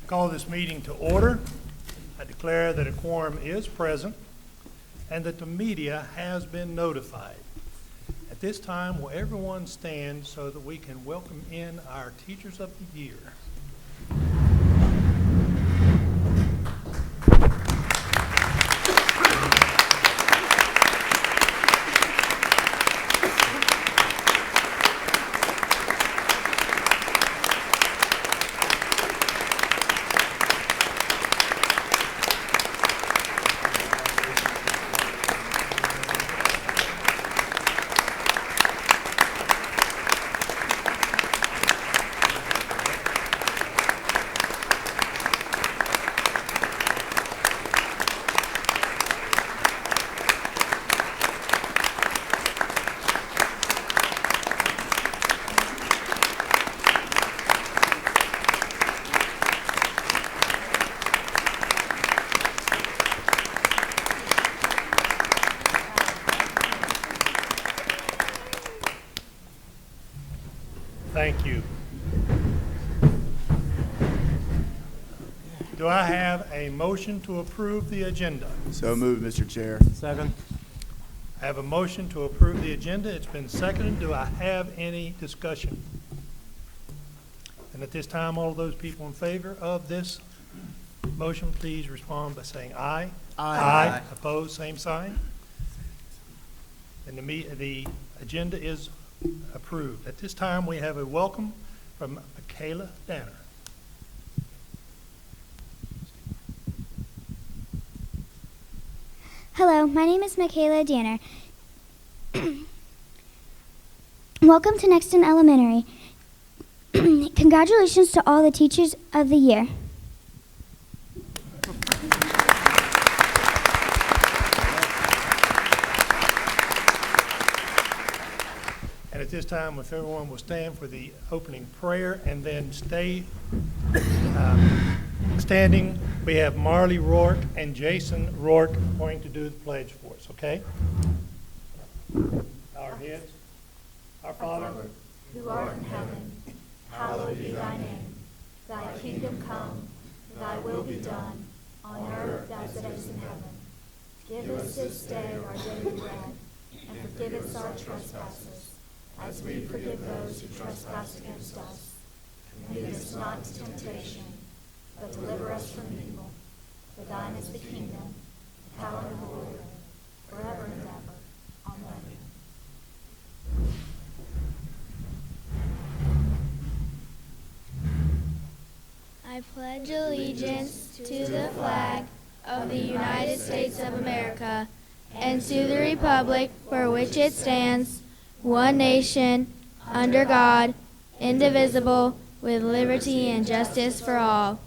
Call this meeting to order. I declare that a quorum is present and that the media has been notified. At this time, will everyone stand so that we can welcome in our Teachers of the Year? Thank you. Do I have a motion to approve the agenda? So moved, Mr. Chair. Second. I have a motion to approve the agenda. It's been seconded. Do I have any discussion? And at this time, all of those people in favor of this motion, please respond by saying aye. Aye. Opposed, same sign. And the agenda is approved. At this time, we have a welcome from Michaela Danner. Hello, my name is Michaela Danner. Welcome to Nexton Elementary. Congratulations to all the Teachers of the Year. And at this time, if everyone will stand for the opening prayer and then stay standing, we have Marley Rourke and Jason Rourke going to do the pledge for us, okay? Our heads. Our Father, who art in heaven, hallowed be thy name. Thy kingdom come, thy will be done, on earth as it is in heaven. Give us this day our daily bread, and forgive us our trespasses, as we forgive those who trespass against us. And lead us not into temptation, but deliver us from evil. For thine is the kingdom, the power, and the glory, forever and ever. Amen. I pledge allegiance to the flag of the United States of America and to the republic for which it stands, one nation, under God, indivisible, with liberty and justice for all.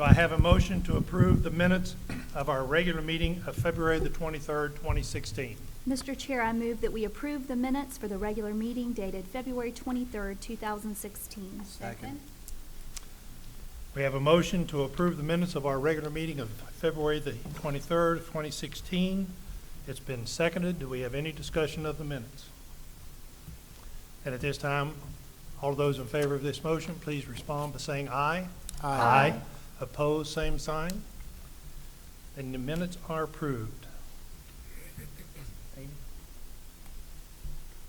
do I have a motion to approve the minutes of our regular meeting of February the 23rd, 2016? Mr. Chair, I move that we approve the minutes for the regular meeting dated February 23rd, 2016. Second. We have a motion to approve the minutes of our regular meeting of February the 23rd, 2016. It's been seconded. Do we have any discussion of the minutes? And at this time, all those in favor of this motion, please respond by saying aye. Aye. Opposed, same sign. And the minutes are approved. All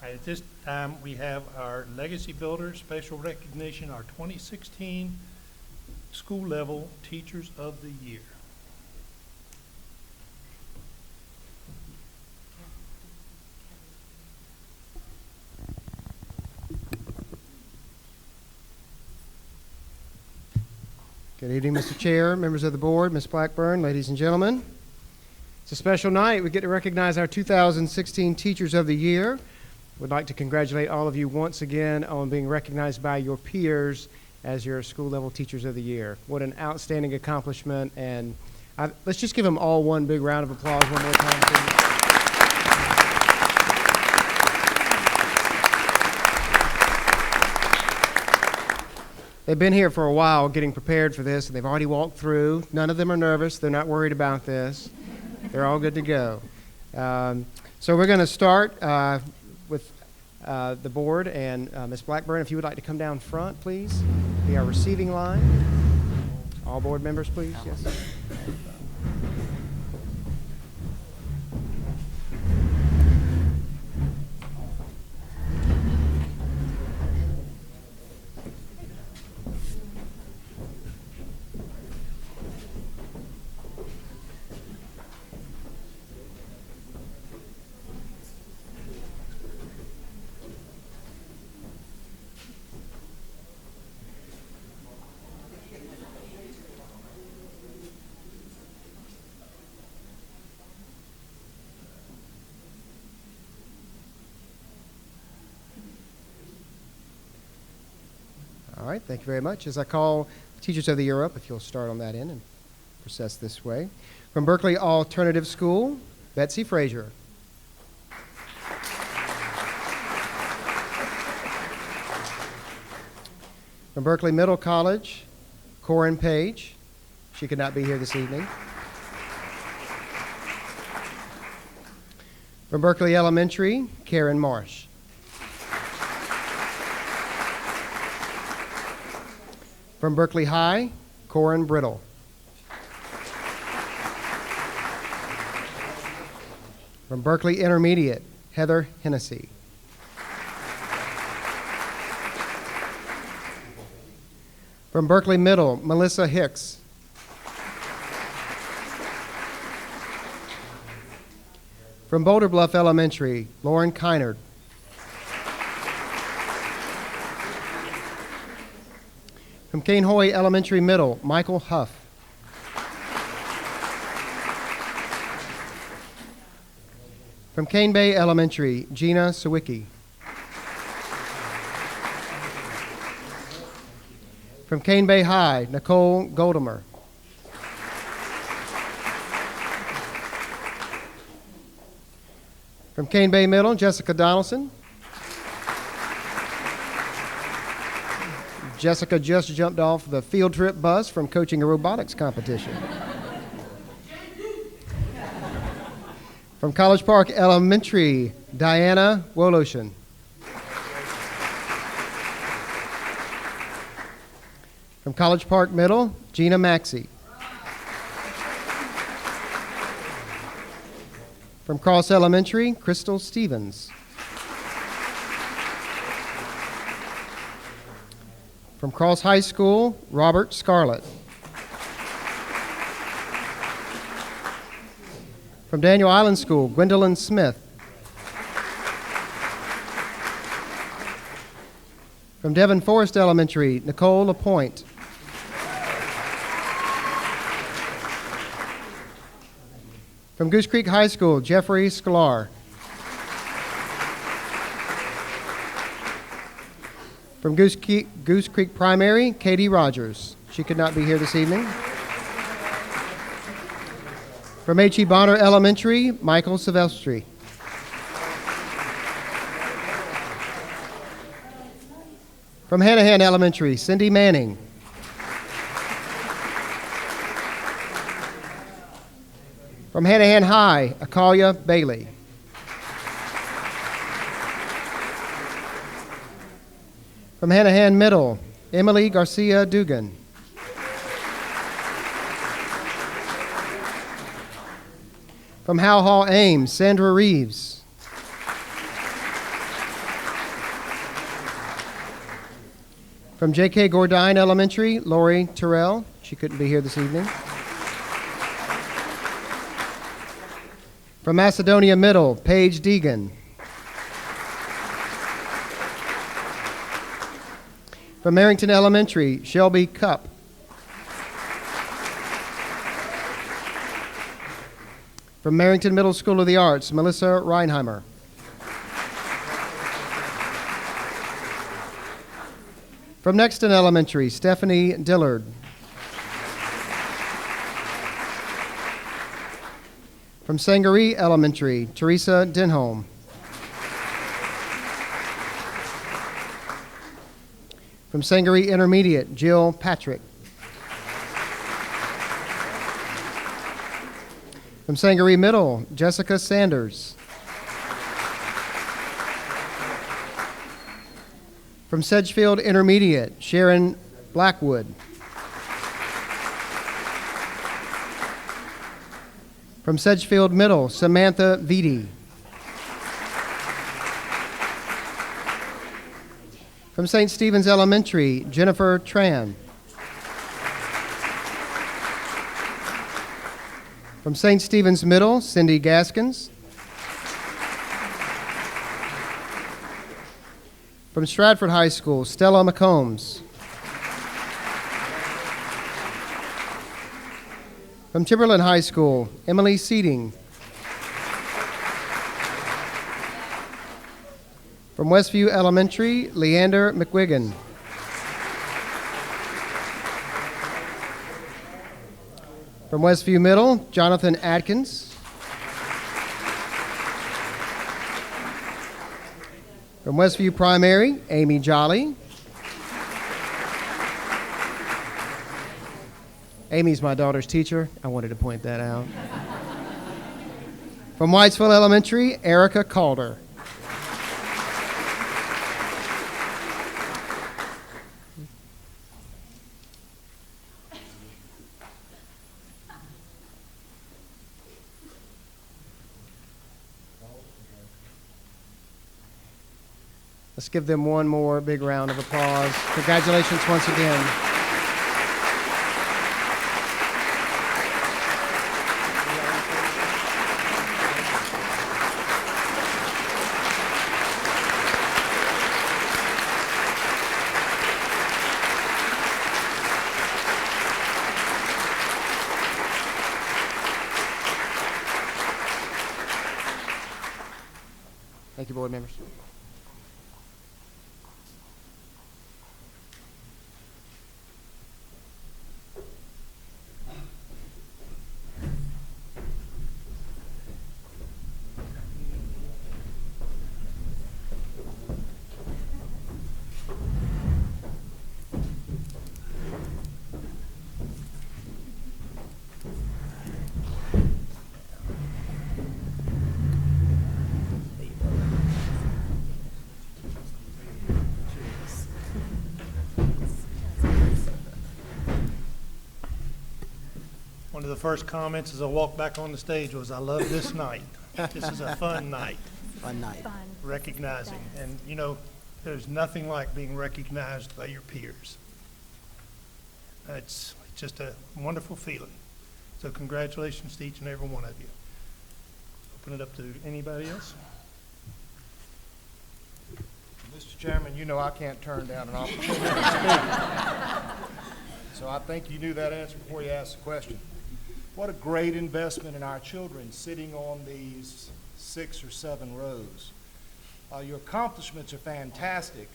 right, at this time, we have our Legacy Builders Special Recognition, our 2016 School Level Teachers of the Year. Good evening, Mr. Chair, members of the board, Ms. Blackburn, ladies and gentlemen. It's a special night. We get to recognize our 2016 Teachers of the Year. We'd like to congratulate all of you once again on being recognized by your peers as your school-level Teachers of the Year. What an outstanding accomplishment, and let's just give them all one big round of applause one more time, please. They've been here for a while getting prepared for this, and they've already walked through. None of them are nervous. They're not worried about this. They're all good to go. So we're going to start with the board, and Ms. Blackburn, if you would like to come down front, please, be our receiving line. All board members, please. Yes. All right, thank you very much. As I call Teachers of the Year up, if you'll start on that end and process this way. From Berkeley Alternative School, Betsy Frazier. From Berkeley Middle College, Corin Page. She could not be here this evening. From Berkeley Elementary, Karen Marsh. From Berkeley High, Corin Brittle. From Berkeley Intermediate, Heather Hennessy. From Berkeley Middle, Melissa Hicks. From Boulder Bluff Elementary, Lauren Kynard. From Cane Hoy Elementary Middle, Michael Huff. From Cane Bay Elementary, Gina Sawicki. From Cane Bay High, Nicole Goldamer. From Cane Bay Middle, Jessica Donaldson. Jessica just jumped off the field trip bus from coaching a robotics competition. From College Park Elementary, Diana Woloshin. From College Park Middle, Gina Maxey. From Cross Elementary, Crystal Stevens. From Cross High School, Robert Scarlett. From Daniel Island School, Gwendolyn Smith. From Devon Forest Elementary, Nicole Lapointe. From Goose Creek High School, Jeffrey Sklar. From Goose Creek Primary, Katie Rogers. She could not be here this evening. From H.E. Bonner Elementary, Michael Silvestri. From Hanahan Elementary, Cindy Manning. From Hanahan High, Akalia Bailey. From Hanahan Middle, Emily Garcia Dugan. From Howe Hall Ames, Sandra Reeves. From J.K. Gordine Elementary, Lori Terrell. She couldn't be here this evening. From Macedonia Middle, Paige Deegan. From Arrington Elementary, Shelby Cupp. From Arrington Middle School of the Arts, Melissa Reinheimer. From Nexton Elementary, Stephanie Dillard. From Sangaree Elementary, Teresa Denholm. From Sangaree Intermediate, Jill Patrick. From From Sangaree Middle, Jessica Sanders. From Sedgefield Intermediate, Sharon Blackwood. From Sedgefield Middle, Samantha Vitti. From St. Stephen's Elementary, Jennifer Tran. From St. Stephen's Middle, Cindy Gaskins. From Stratford High School, Stella McCombs. From Timberland High School, Emily Seating. From Westview Elementary, Leander McWiggin. From Westview Middle, Jonathan Atkins. From Westview Primary, Amy Jolly. Amy's my daughter's teacher. I wanted to point that out. From Whitesville Elementary, Erica Calder. Let's give them one more big round of applause. Congratulations once again. Thank you, board members. One of the first comments as I walked back on the stage was, "I love this night. This is a fun night." Fun night. Recognizing, and you know, there's nothing like being recognized by your peers. It's just a wonderful feeling. So congratulations to each and every one of you. Open it up to anybody else. Mr. Chairman, you know I can't turn down an opportunity to speak. So I think you knew that answer before you asked the question. What a great investment in our children sitting on these 6 or 7 rows. Your accomplishments are fantastic.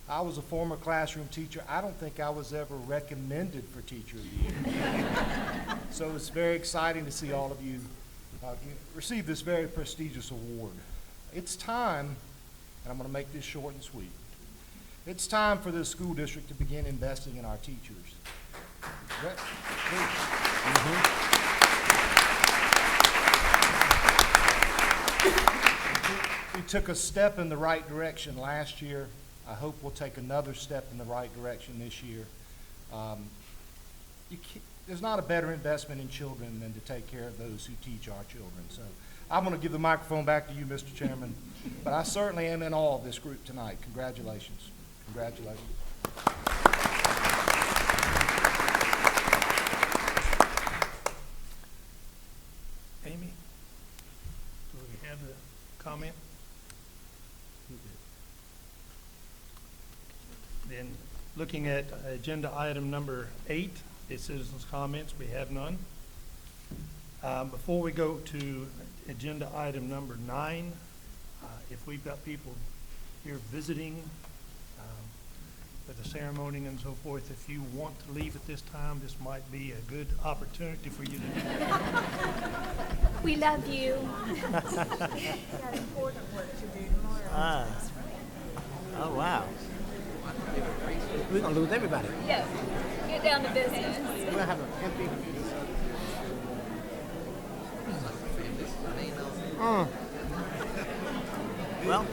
I was a former classroom teacher. I don't think I was ever recommended for Teacher of the Year. So it's very exciting to see all of you receive this very prestigious award. It's time, and I'm going to make this short and sweet, it's time for this school district to begin investing in our teachers. We took a step in the right direction last year. I hope we'll take another step in the right direction this year. There's not a better investment in children than to take care of those who teach our children. So I'm going to give the microphone back to you, Mr. Chairman. But I certainly am in awe of this group tonight. Congratulations. Congratulations. Amy, do we have the comment? Then, looking at agenda item number 8, the citizens' comments, we have none. Before we go to agenda item number 9, if we've got people here visiting with the ceremony and so forth, if you want to leave at this time, this might be a good opportunity for you to do that. We love you. Oh, wow. We're going to lose everybody. Yes. Get down to business. We're going to have an empty. Well,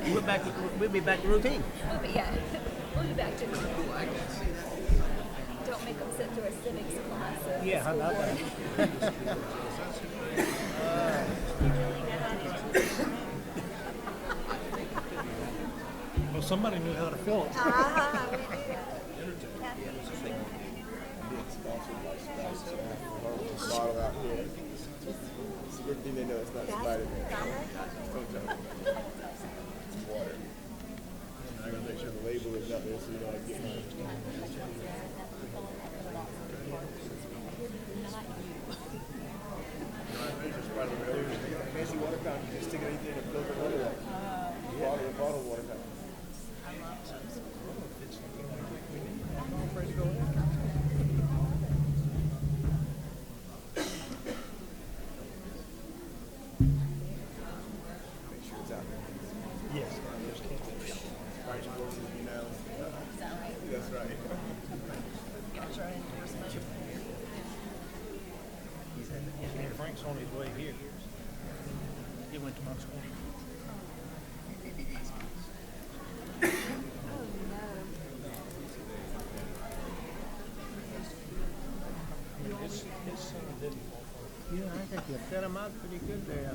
we'll be back to routine. We'll be back to normal. Don't make them sit through a civics class. Yeah, how about that? Well, somebody knew how to fill it. Bottle out here. It's a good thing they know it's not Spider-Man. Water. I gotta make sure the label is up there so you know I get mine. Fancy water fountain, you just stick anything and fill the water up. Bottle water fountain. Yes. That's right. Engineer Frank's on his way here. He went to my school. Yeah, I think you set them out pretty good there.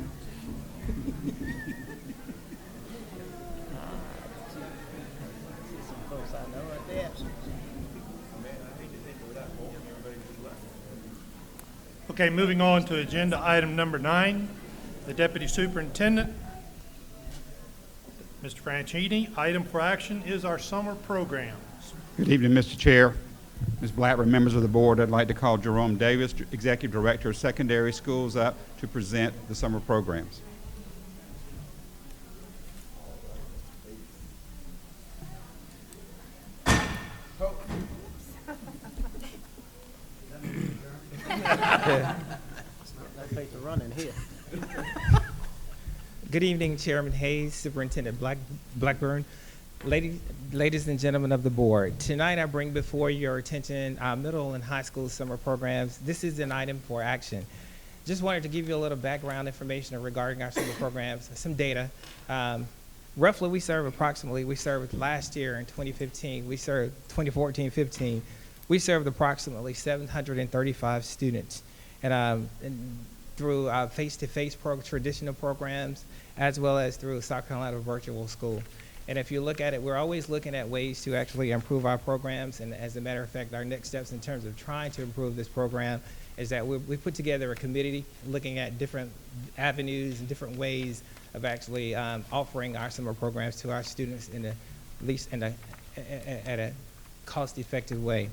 See some folks I know right there. Okay, moving on to agenda item number 9, the Deputy Superintendent, Mr. Franchini. Item for action is our summer programs. Good evening, Mr. Chair, Ms. Blackburn, members of the board. I'd like to call Jerome Davis, Executive Director of Secondary Schools, up to present the summer programs. That place to run in here. Good evening, Chairman Hayes, Superintendent Blackburn, ladies and gentlemen of the board. Tonight I bring before your attention our middle and high school summer programs. This is an item for action. Just wanted to give you a little background information regarding our summer programs, some data. Roughly we served last year in 2015, we served 2014-15, we served approximately 735 students. And through face-to-face traditional programs, as well as through South Carolina Virtual School. And if you look at it, we're always looking at ways to actually improve our programs. And as a matter of fact, our next steps in terms of trying to improve this program is that we put together a committee looking at different avenues and different ways of actually offering our summer programs to our students in at a cost-effective way.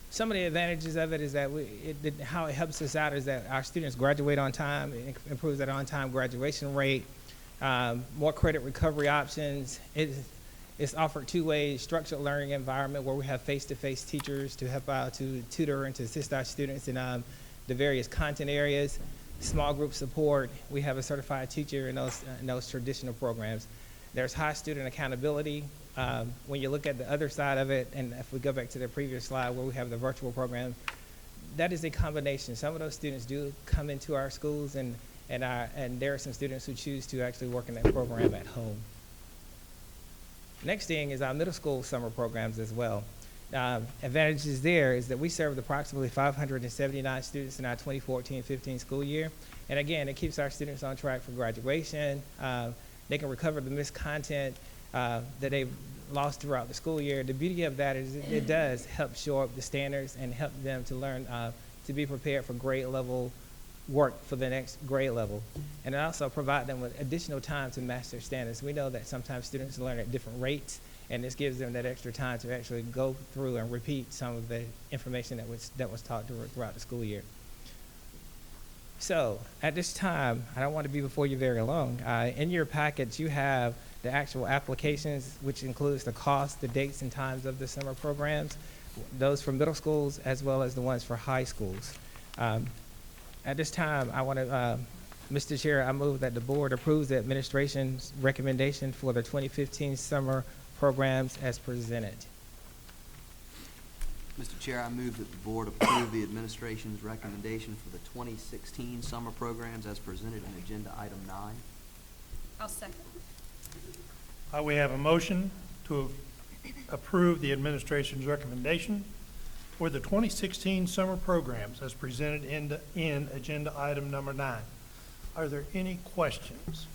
Some of the advantages of it is that how it helps us out is that our students graduate on time. It improves that on-time graduation rate. More credit recovery options. It's offered two-way structured learning environment where we have face-to-face teachers to help out, to tutor and to assist our students in the various content areas. Small group support. We have a certified teacher in those traditional programs. There's high student accountability. When you look at the other side of it, and if we go back to the previous slide where we have the virtual program, that is a combination. Some of those students do come into our schools, and there are some students who choose to actually work in that program at home. Next thing is our middle school summer programs as well. Advantages there is that we served approximately 579 students in our 2014-15 school year. And again, it keeps our students on track for graduation. They can recover the missed content that they've lost throughout the school year. The beauty of that is it does help shore up the standards and help them to learn to be prepared for grade level work for the next grade level. And it also provide them with additional time to master standards. We know that sometimes students learn at different rates, and this gives them that extra time to actually go through and repeat some of the information that was taught throughout the school year. So at this time, I don't want to be before you very long. In your package, you have the actual applications, which includes the cost, the dates and times of the summer programs, those for middle schools as well as the ones for high schools. At this time, I want to, Mr. Chair, I move that the board approves the administration's recommendation for the 2015 summer programs as presented. Mr. Chair, I move that the board approve the administration's recommendation for the 2016 summer programs as presented in agenda item 9. I'll second. We have a motion to approve the administration's recommendation for the 2016 summer programs as presented in agenda item number 9. Are there any questions?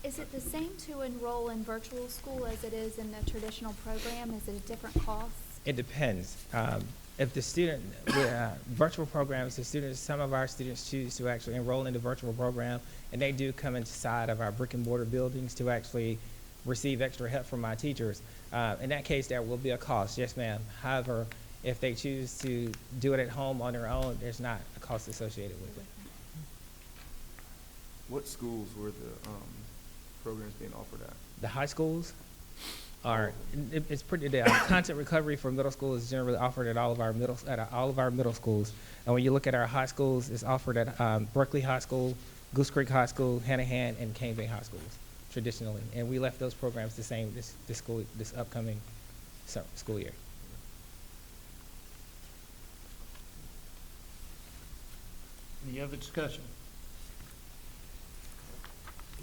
Is it the same to enroll in virtual school as it is in the traditional program? Is it a different cost? It depends. If the student, virtual programs, some of our students choose to actually enroll in the virtual program, and they do come inside of our brick and mortar buildings to actually receive extra help from our teachers. In that case, there will be a cost, yes ma'am. However, if they choose to do it at home on their own, there's not a cost associated with it. What schools were the programs being offered at? The high schools are, it's pretty, the content recovery for middle school is generally offered at all of our middle schools. And when you look at our high schools, it's offered at Berkeley High School, Goose Creek High School, Hanahan, and Cane Bay High Schools, traditionally. And we left those programs the same this upcoming school year. Any other discussion?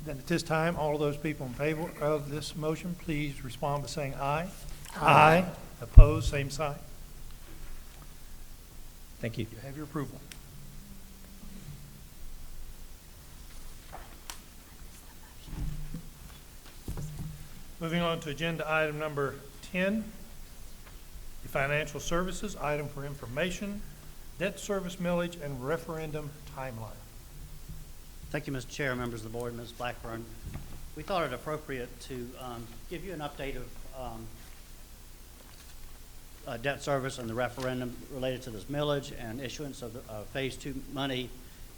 Then at this time, all of those people in favor of this motion, please respond by saying aye. Aye. Opposed, same sign. Thank you. You have your approval. Moving on to agenda item number 10, the financial services, item for information, debt service millage, and referendum timeline. Thank you, Mr. Chair, members of the board, Ms. Blackburn. We thought it appropriate to give you an update of debt service and the referendum related to this millage and issuance of the, Phase 2 money,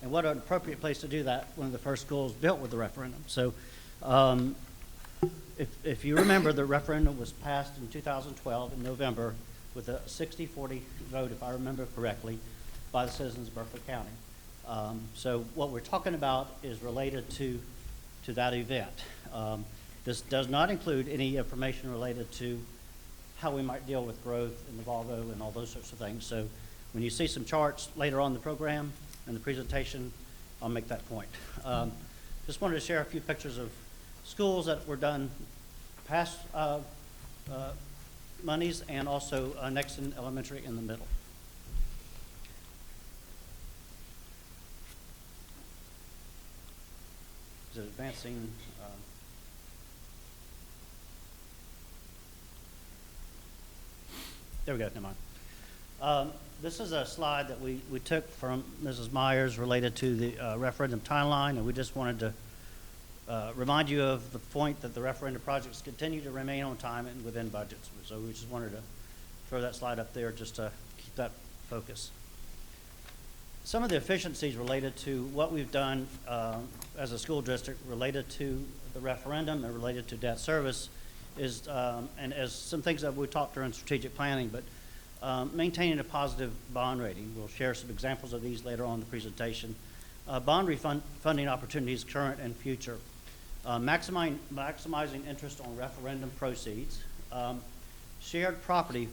and what an appropriate place to do that, one of the first schools built with the referendum. So if you remember, the referendum was passed in 2012 in November with a 60-40 vote, if I remember correctly, by the citizens of Berkeley County. So what we're talking about is related to that event. This does not include any information related to how we might deal with growth in the Volvo and all those sorts of things. So when you see some charts later on in the program and the presentation, I'll make that point. Just wanted to share a few pictures of schools that were done past monies and also Nexton Elementary in the middle. Is it advancing? There we go, never mind. This is a slide that we took from Mrs. Myers related to the referendum timeline, and we just wanted to remind you of the point that the referendum projects continue to remain on time and within budgets. So we just wanted to throw that slide up there just to keep that focus. Some of the efficiencies related to what we've done as a school district related to the referendum and related to debt service is, and as some things that we talked during strategic planning, but maintaining a positive bond rating. We'll share some examples of these later on in the presentation. Bond refunding opportunities, current and future. Maximizing interest on referendum proceeds. Shared property,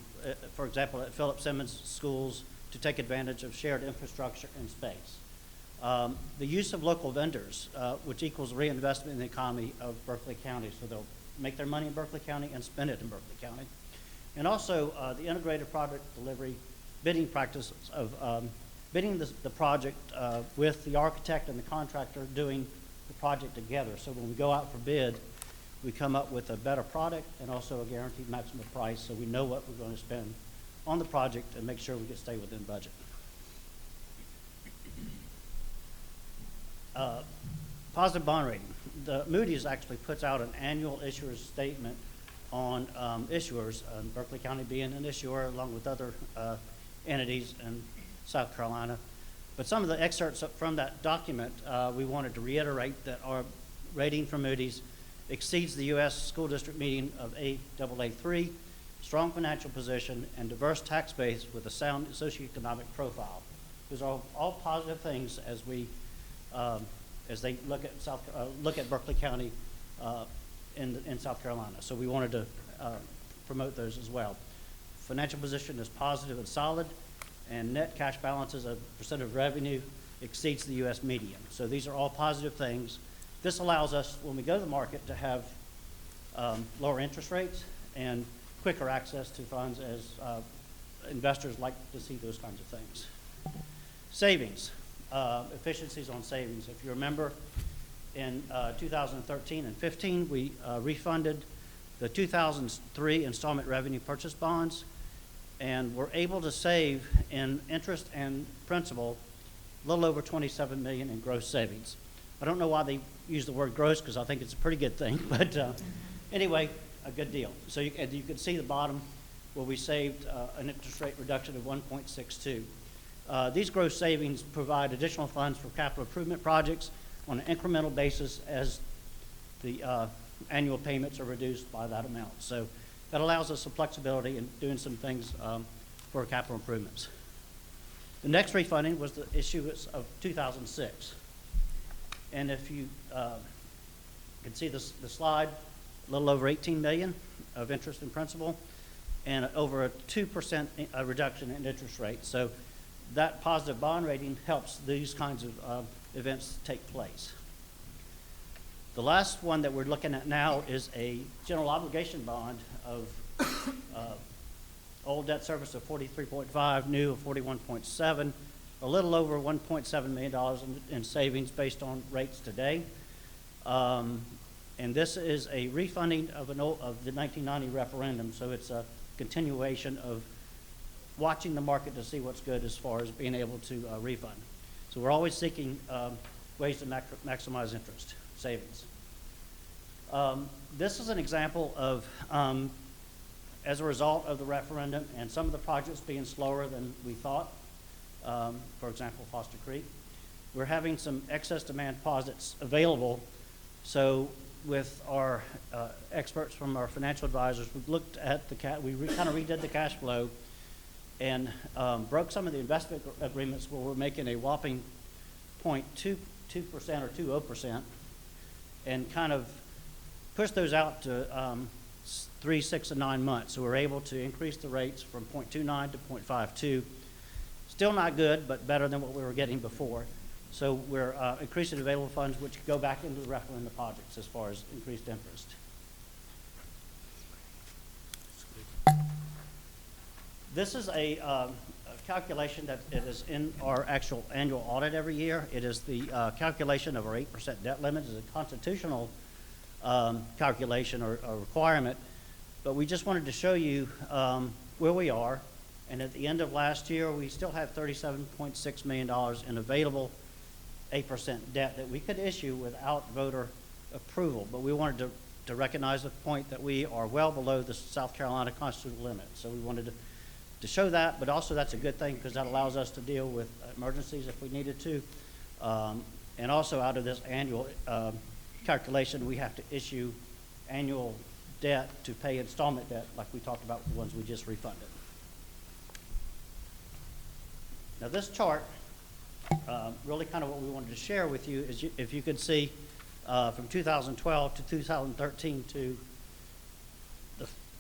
for example, at Philip Simmons schools, to take advantage of shared infrastructure and space. The use of local vendors, which equals reinvestment in the economy of Berkeley County. So they'll make their money in Berkeley County and spend it in Berkeley County. And also the integrated project delivery bidding practice of bidding the project with the architect and the contractor doing the project together. So when we go out for bid, we come up with a better product and also a guaranteed maximum price, so we know what we're going to spend on the project and make sure we can stay within budget. Positive bond rating. The Moody's actually puts out an annual issuer statement on issuers, Berkeley County being an issuer along with other entities in South Carolina. But some of the excerpts from that document, we wanted to reiterate that our rating from Moody's exceeds the U.S. school district median of Aa3, strong financial position, and diverse tax base with a sound socioeconomic profile. Those are all positive things as we, as they look at Berkeley County in South Carolina. So we wanted to promote those as well. financial position is positive and solid, and net cash balances as a percent of revenue exceeds the U.S. median. So these are all positive things. This allows us, when we go to the market, to have lower interest rates and quicker access to funds, as investors like to see those kinds of things. Savings, efficiencies on savings. If you remember, in 2013 and 15, we refunded the 2003 installment revenue purchase bonds, and were able to save in interest and principal a little over $27 million in gross savings. I don't know why they use the word gross, because I think it's a pretty good thing, but anyway, a good deal. So you can see the bottom where we saved an interest rate reduction of 1.62. These gross savings provide additional funds for capital improvement projects on an incremental basis as the annual payments are reduced by that amount. So that allows us some flexibility in doing some things for capital improvements. The next refunding was the issuance of 2006. And if you can see the slide, a little over $18 million of interest in principal and over a 2% reduction in interest rate. So that positive bond rating helps these kinds of events take place. The last one that we're looking at now is a general obligation bond of old debt service of 43.5, new of 41.7, a little over $1.7 million in savings based on rates today. And this is a refunding of the 1990 referendum, so it's a continuation of watching the market to see what's good as far as being able to refund. So we're always seeking ways to maximize interest savings. This is an example of, as a result of the referendum and some of the projects being slower than we thought, for example, Foster Creek, we're having some excess demand deposits available. So with our experts from our financial advisors, we've looked at we kind of redid the cash flow and broke some of the investment agreements where we're making a whopping 0.22% or 0.20%, and kind of pushed those out to 3, 6, and 9 months. So we're able to increase the rates from 0.29 to 0.52. Still not good, but better than what we were getting before. So we're increasing available funds, which go back into the referendum projects as far as increased interest. This is a calculation that it is in our actual annual audit every year. It is the calculation of our 8% debt limit. It's a constitutional calculation or requirement, but we just wanted to show you where we are. And at the end of last year, we still have $37.6 million in available 8% debt that we could issue without voter approval. But we wanted to recognize the point that we are well below the South Carolina constitutional limit. So we wanted to show that, but also that's a good thing because that allows us to deal with emergencies if we needed to. And also out of this annual calculation, we have to issue annual debt to pay installment debt like we talked about with the ones we just refunded. Now this chart, really kind of what we wanted to share with you is if you could see from 2012 to 2013 to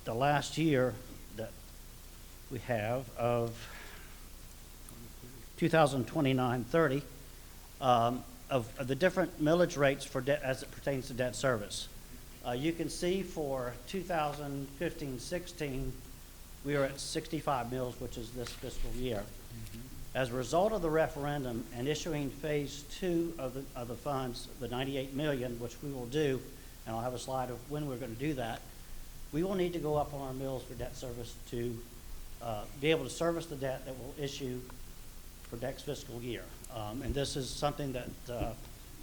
the last year that we have of 2029-30 of the different millage rates for debt as it pertains to debt service. You can see for 2015-16 we are at 65 mills, which is this fiscal year. Mm-hmm. As a result of the referendum and issuing phase 2 of the funds, the $98 million, which we will do, and I'll have a slide of when we're going to do that, we will need to go up on our mills for debt service to be able to service the debt that we'll issue for next fiscal year. And this is something that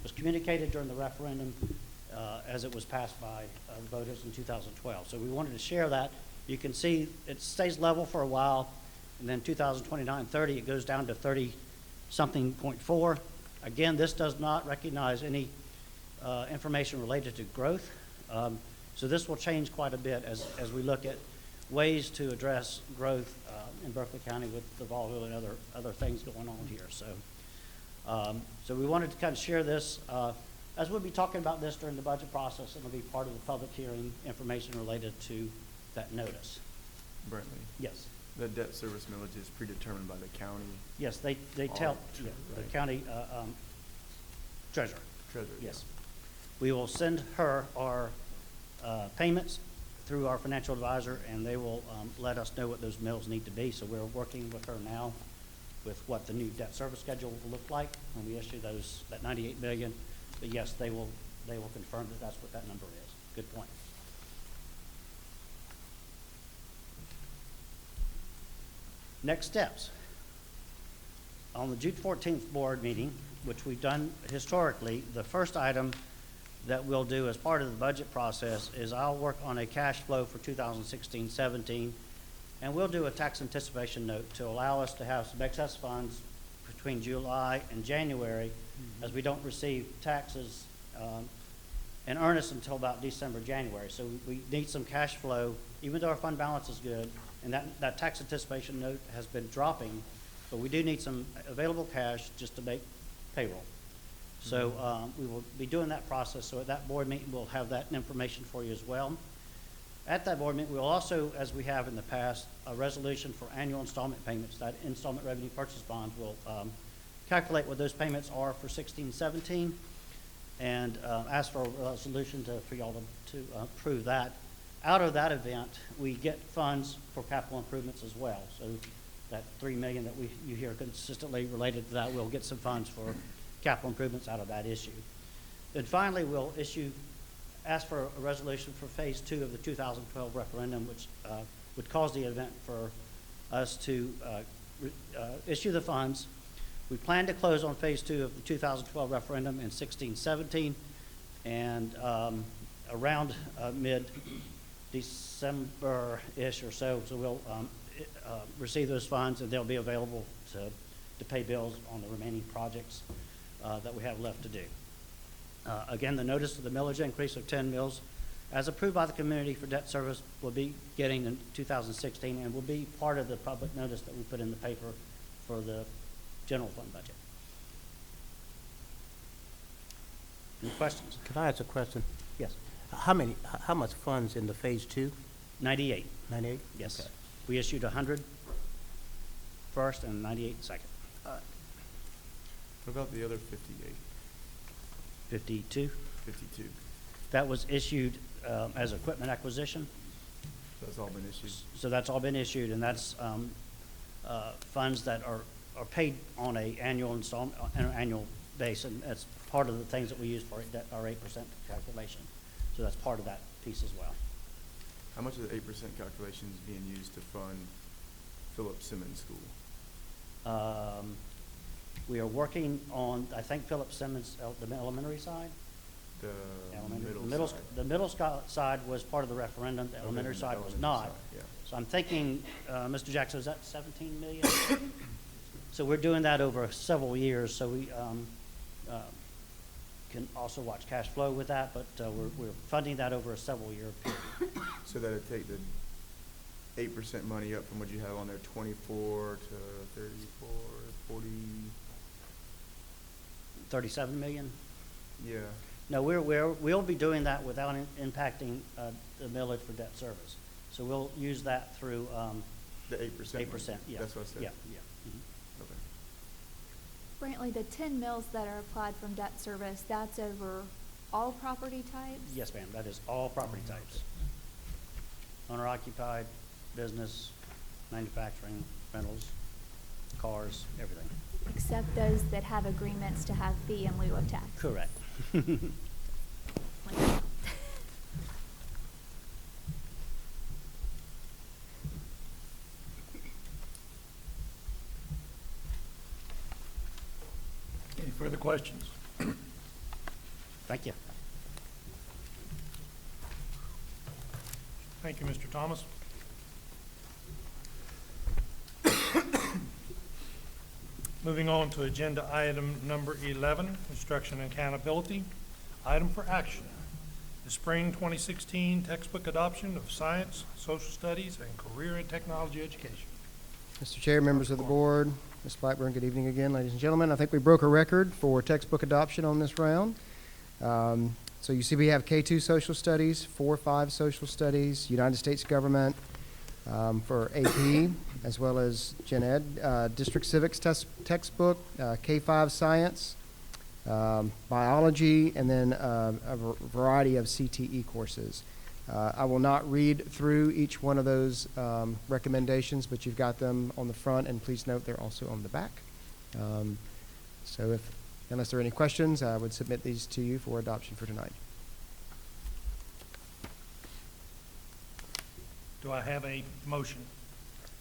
was communicated during the referendum as it was passed by the voters in 2012. So we wanted to share that. You can see it stays level for a while, and then 2029-30 it goes down to 30-something.4. Again, this does not recognize any information related to growth. So this will change quite a bit as we look at ways to address growth in Berkeley County with the Ballville and other things going on here. So we wanted to kind of share this. As we'll be talking about this during the budget process, it'll be part of the public hearing information related to that notice. Berkeley. Yes. The debt service millage is predetermined by the county Yes, they tell, Auditor, the right. county treasurer. treasurer. Yes. We will send her our payments through our financial advisor, and they will let us know what those mills need to be. So we're working with her now with what the new debt service schedule will look like when we issue that 98 million. But yes, they will confirm that that's what that number is. Good point. Next steps. On the June 14th board meeting, which we've done historically, the first item that we'll do as part of the budget process is I'll work on a cash flow for 2016-17, and we'll do a tax anticipation note to allow us to have some excess funds between July and January, as we don't receive taxes in earnest until about December, January. So we need some cash flow, even though our fund balance is good, and that tax anticipation note has been dropping, but we do need some available cash just to make payroll. So we will be doing that process. So at that board meeting, we'll have that information for you as well. At that board meeting, we'll also, as we have in the past, a resolution for annual installment payments. That installment revenue purchase bonds will calculate what those payments are for 16-17 and ask for a resolution for y'all to approve that. Out of that event, we get funds for capital improvements as well. So that $3 million that you hear consistently related to that, we'll get some funds for capital improvements out of that issue. Then finally, we'll ask for a resolution for phase 2 of the 2012 referendum, which would cause the event for us to issue the funds. We plan to close on phase 2 of the 2012 referendum in 16-17, and around mid-December-ish or so. So we'll receive those funds, and they'll be available to pay bills on the remaining projects that we have left to do. Again, the notice of the millage increase of 10 mills, as approved by the community for debt service, will be getting in 2016 and will be part of the public notice that we put in the paper for the general fund budget. Any questions? Can I ask a question? Yes. How much funds in the phase 2? 98. 98? Yes. Okay. We issued 100 first and 98 second. What about the other 58? 52. 52. That was issued as equipment acquisition. That's all been issued. So that's all been issued, and that's funds that are paid on an annual base, and that's part of the things that we use for our 8% calculation. So that's part of that piece as well. How much of the 8% calculation is being used to fund Philip Simmons School? We are working on, I think, Philip Simmons, the elementary side. The The middle side was part of the referendum. The elementary side was not. Yeah. So I'm thinking, Mr. Jackson, is that 17 million? So we're doing that over several years. So we can also watch cash flow with that, but we're funding that over a several-year period. So that'd take the 8% money up from what you have on there, 24 to 34, 40. 37 million? Yeah. No, we'll be doing that without impacting the millage for debt service. So we'll use that through The 8%. 8%. Yeah. That's what I said. Yeah. Mhm. Okay. Brantley, the 10 mills that are applied from debt service, that's over all property types? Yes, ma'am. That is all property types. Owner-occupied, business, manufacturing, rentals, cars, everything. Except those that have agreements to have fee in lieu of tax? Correct. Any further questions? Thank you. Thank you, Mr. Thomas. Moving on to agenda item number 11, instruction and accountability. Item for action, the spring 2016 textbook adoption of science, social studies, and career and technology education. Mr. Chair, members of the board, Ms. Blackburn, good evening again, ladies and gentlemen. I think we broke a record for textbook adoption on this round. So you see we have K2 social studies, 4-5 social studies, United States government for AP, as well as Gen Ed, District Civics textbook, K-5 Science, Biology, and then variety of CTE courses. I will not read through each one of those recommendations, but you've got them on the front, and please note they're also on the back. So unless there are any questions, I would submit these to you for adoption for tonight. Do I have a motion?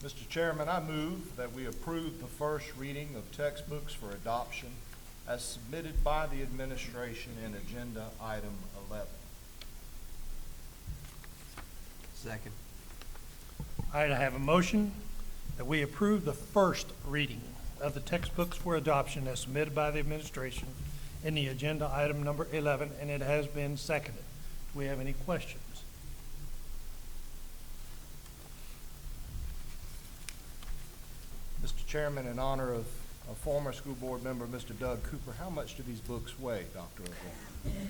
Mr. Chairman, I move that we approve the first reading of textbooks for adoption as submitted by the administration in Agenda Item 11. Second. All right, I have a motion that we approve the first reading of the textbooks for adoption as submitted by the administration in the agenda item number 11, and it has been seconded. Do we have any questions? Mr. Chairman, in honor of a former school board member, Mr. Doug Cooper, how much do these books weigh, Dr. O'Gorman?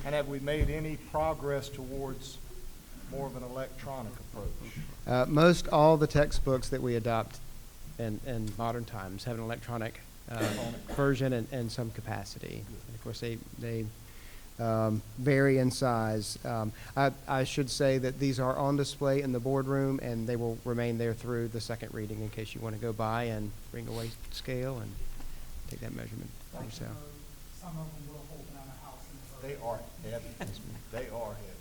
And have we made any progress towards more of an electronic approach? Most all the textbooks that we adopt in modern times have an electronic version in some capacity. And of course, they vary in size. I should say that these are on display in the boardroom, and they will remain there through the second reading in case you want to go by and bring a weight scale and take that measurement for yourself. Some of them will hold down a house. They are heavy. They are heavy.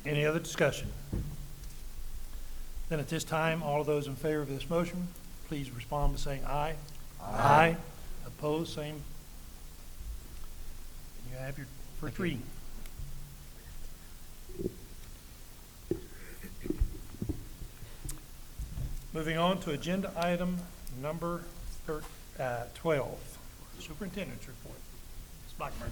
Any other discussion? Then at this time, all of those in favor of this motion, please respond by saying aye. Aye. Opposed, same. You have your first reading. Moving on to agenda item number 12, Superintendent's Report. Ms. Blackburn.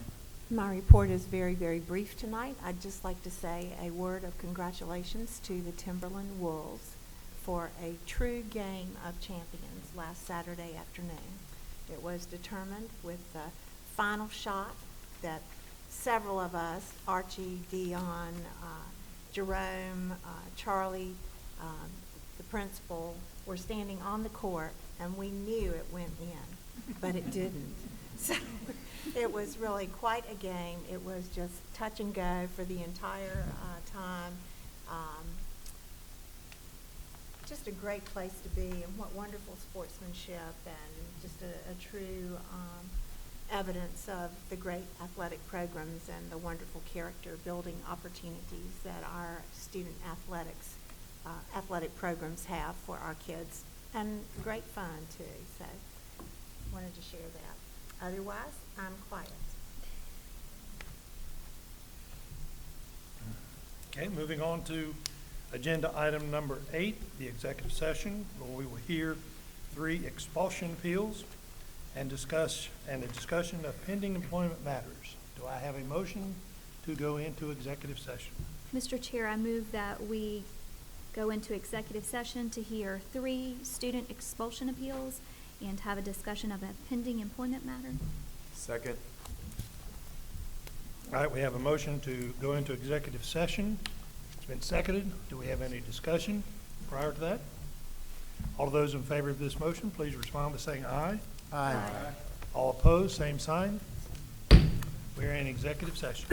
My report is very, very brief tonight. I'd just like to say a word of congratulations to the Timberland Wolves for a true game of champions last Saturday afternoon. It was determined with the final shot that several of us, Archie, Dion, Jerome, Charlie, the principal, were standing on the court, and we knew it went in, but it didn't. So it was really quite a game. It was just touch and go for the entire time. Just a great place to be, and what wonderful sportsmanship, and just a true evidence of the great athletic programs and the wonderful character building opportunities that our student athletic programs have for our kids, and great fun too. So wanted to share that. Otherwise, I'm quiet. Okay, moving on to agenda item number 8, the executive session, where we will hear 3 expulsion appeals and a discussion of pending employment matters. Do I have a motion to go into executive session? Mr. Chair, I move that we go into executive session to hear 3 student expulsion appeals and have a discussion of a pending employment matter. Second. All right, we have a motion to go into executive session. It's been seconded. Do we have any discussion prior to that? All of those in favor of this motion, please respond by saying aye. Aye. All opposed, same sign. We are in executive session.